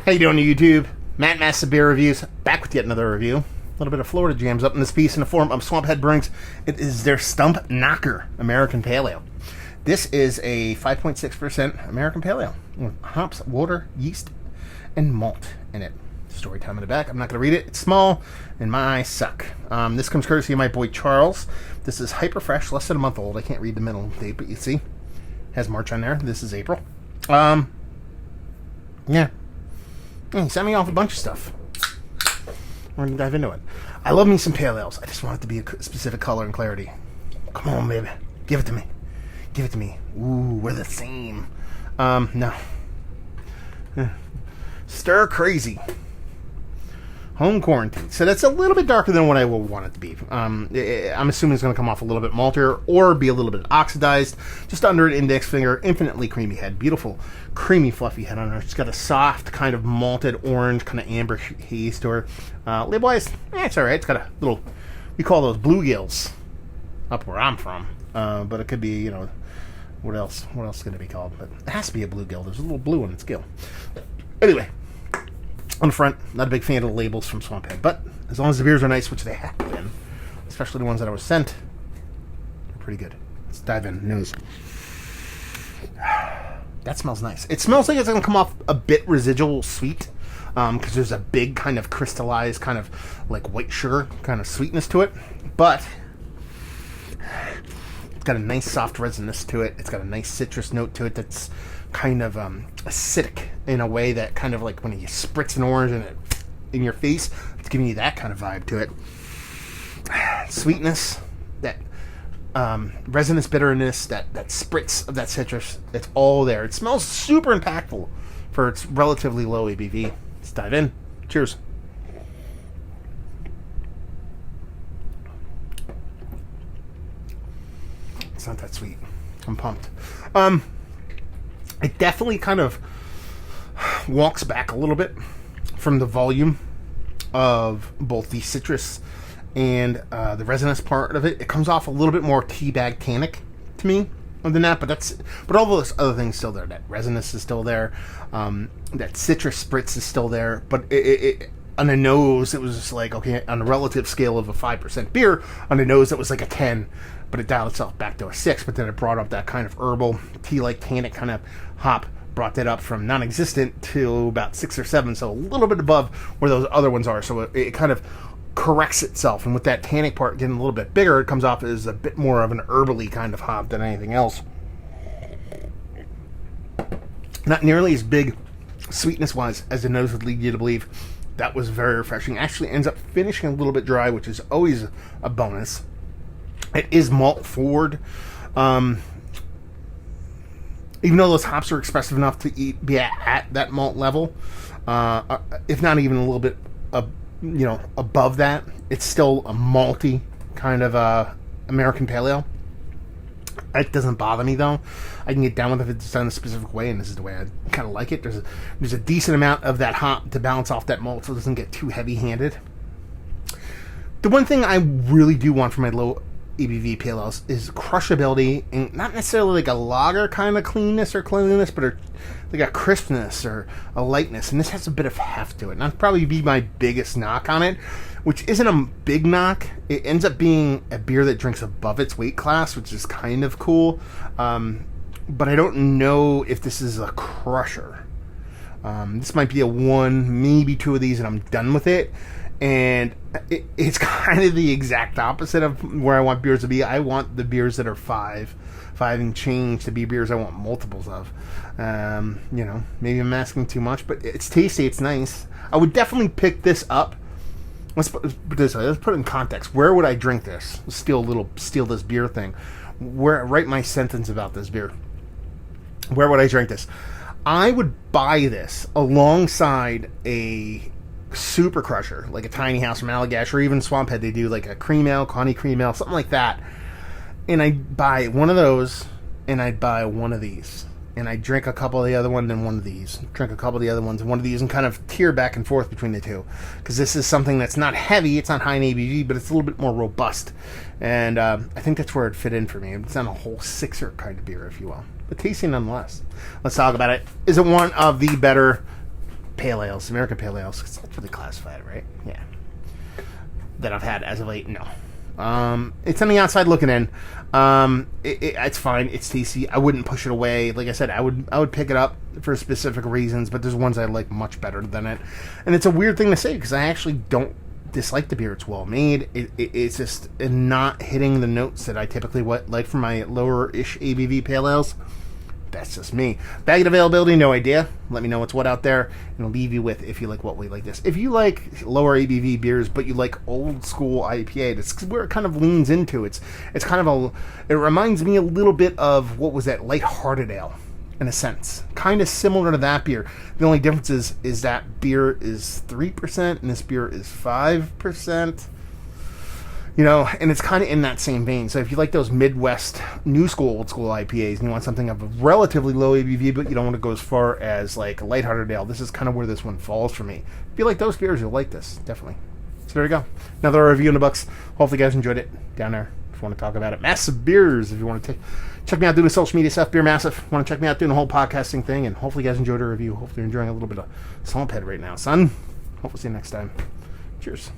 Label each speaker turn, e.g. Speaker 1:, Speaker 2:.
Speaker 1: How you doing, YouTube? Matt Massive Beer Reviews, back with yet another review. A little bit of Florida jams up in this piece in the form of Swamp Head Brewing's. It is their Stump Knocker American Pale Ale. This is a 5.6% American Pale Ale with hops, water, yeast, and malt in it. Story time in the back. I'm not going to read it. It's small, and my eyes suck. This comes courtesy of my boy Charles. This is hyper fresh, less than a month old. I can't read the middle date, but you see, it has March on there. This is April. Yeah. He sent me off a bunch of stuff. We're going to dive into it. I love me some pale ales. I just want it to be a specific color and clarity. Come on, baby. Give it to me. Give it to me. Ooh, we're the same. No. Stir Crazy. Home quarantine. So that's a little bit darker than what I will want it to be. I'm assuming it's going to come off a little bit maltier or be a little bit oxidized. Just under an index finger. Infinitely creamy head. Beautiful, creamy, fluffy head on her. It's got a soft, kind of malted orange, kind of amber haze to her. Lid-wise, it's alright. It's got a little, we call those bluegills up where I'm from. But it could be, what else? What else is going to be called? But it has to be a bluegill. There's a little blue in its gill. Anyway. On the front, not a big fan of the labels from Swamp Head, but as long as the beers are nice, which they have been, especially the ones that I was sent, they're pretty good. Let's dive in. Nose. That smells nice. It smells like it's going to come off a bit residual sweet, because there's a big kind of crystallized, kind of like white sugar kind of sweetness to it, but it's got a nice soft resinous to it. It's got a nice citrus note to it that's kind of acidic in a way that kind of like when you spritz an orange in your face, it's giving you that kind of vibe to it. Sweetness, that resinous bitterness, that spritz of that citrus, it's all there. It smells super impactful for its relatively low ABV. Let's dive in. Cheers. It's not that sweet. I'm pumped. It definitely kind of walks back a little bit from the volume of both the citrus and the resinous part of it. It comes off a little bit more teabag tannic to me than that, but all those other things still there. That resinous is still there. That citrus spritz is still there. But it on the nose, it was just like, okay, on a relative scale of a 5% beer, on the nose it was like a 10, but it dialed itself back to a 6, but then it brought up that kind of herbal, tea-like tannic kind of hop, brought that up from non-existent to about 6 or 7, so a little bit above where those other ones are, so it kind of corrects itself, and with that tannic part getting a little bit bigger, it comes off as a bit more of an herbally kind of hop than anything else. Not nearly as big sweetness-wise as the nose would lead you to believe. That was very refreshing. Actually ends up finishing a little bit dry, which is always a bonus. It is malt forward. Even though those hops are expressive enough to be at that malt level, if not even a little bit above that, it's still a malty kind of American Pale Ale. It doesn't bother me, though. I can get down with it if it's done a specific way, and this is the way I kind of like it. There's a decent amount of that hop to balance off that malt so it doesn't get too heavy-handed. The one thing I really do want for my low ABV pale ales is crushability, and not necessarily like a lager kind of cleanness or cleanliness, but like a crispness or a lightness, and this has a bit of heft to it. And that'd probably be my biggest knock on it, which isn't a big knock. It ends up being a beer that drinks above its weight class, which is kind of cool, but I don't know if this is a crusher. This might be a 1, maybe 2 of these, and I'm done with it. And it's kind of the exact opposite of where I want beers to be. I want the beers that are 5 and change to be beers I want multiples of. Maybe I'm asking too much, but it's tasty, it's nice. I would definitely pick this up. Let's put it in context. Where would I drink this? Steal this beer thing. Write my sentence about this beer. Where would I drink this? I would buy this alongside a super crusher, like a Tiny House from Allagash, or even Swamp Head. They do like a cream ale, honey cream ale, something like that. And I'd buy one of those, and I'd buy one of these. And I'd drink a couple of the other one, then one of these. Drink a couple of the other ones, and one of these, and kind of tear back and forth between the two. Because this is something that's not heavy, it's not high in ABV, but it's a little bit more robust. And I think that's where it fit in for me. It's not a whole sixer kind of beer, if you will. But tasty nonetheless. Let's talk about it. Is it one of the better pale ales, American pale ales, 'cause that's really classified, right? Yeah. That I've had as of late, no. It's on the outside looking in. It's fine. It's tasty. I wouldn't push it away. Like I said, I would pick it up for specific reasons, but there's ones I like much better than it. And it's a weird thing to say because I actually don't dislike the beer. It's well made. It's just not hitting the notes that I typically like from my lower-ish ABV pale ales. That's just me. Bag availability, no idea. Let me know what's what out there, and I'll leave you with if you like what we like this. If you like lower ABV beers, but you like old school IPA, that's where it kind of leans into. It's kind of it reminds me a little bit of, what was that, Lighthearted Ale, in a sense. Kind of similar to that beer. The only difference is that beer is 3%, and this beer is 5%. You know, and it's kind of in that same vein. So if you like those Midwest, new school, old school IPAs, and you want something of a relatively low ABV, but you don't want to go as far as like a Lighthearted Ale, this is kind of where this one falls for me. If you like those beers, you'll like this, definitely. So there you go. Another review in the books. Hopefully you guys enjoyed it down there. If you want to talk about it. Massive Beers, if you want to check me out doing the social media stuff. Beer Massive. Want to check me out doing the whole podcasting thing, and hopefully you guys enjoyed the review. Hopefully you're enjoying a little bit of Stump right now, son. Hopefully see you next time. Cheers.